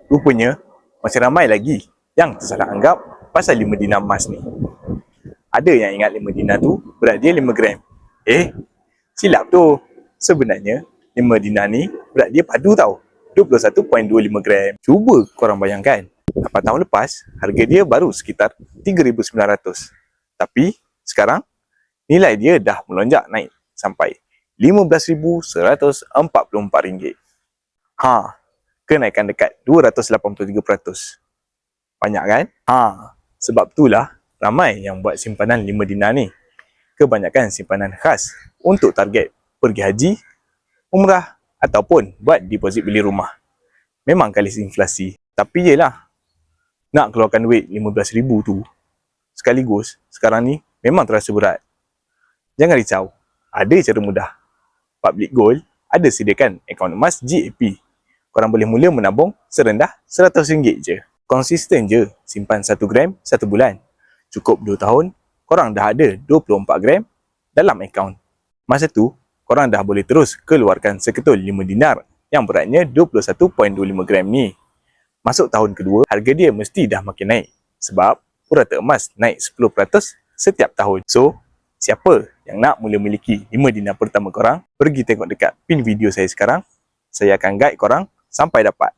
Rupanya, masih ramai lagi yang tersalah anggap pasal 5 dinar emas ni. Ada yang ingat 5 dinar tu berat dia 5 gram. Silap tu. Sebenarnya, 5 dinar ni berat dia padu tau. 21.25 gram. Cuba korang bayangkan, 8 tahun lepas, harga dia baru sekitar 3,900. Tapi, sekarang, nilai dia dah melonjak naik sampai RM15,144. Kenaikan dekat 283%. Banyak kan? Sebab itulah ramai yang buat simpanan 5 dinar ni. Kebanyakan simpanan khas untuk target pergi haji, umrah ataupun buat deposit beli rumah. Memang kalis inflasi. Tapi yelah, nak keluarkan duit 15,000 tu sekaligus sekarang ni memang terasa berat. Jangan risau, ada cara mudah. Public Gold ada sediakan akaun emas GAP. Korang boleh mula menabung serendah RM100 je. Konsisten je simpan 1 gram 1 bulan. Cukup 2 tahun, korang dah ada 24 gram dalam akaun. Masa tu, korang dah boleh terus keluarkan seketul 5 dinar yang beratnya 21.25 gram ni. Masuk tahun kedua, harga dia mesti dah makin naik. Sebab purata emas naik 10% setiap tahun. So, siapa yang nak mula miliki 5 dinar pertama korang, pergi tengok dekat pin video saya sekarang. Saya akan guide korang sampai dapat.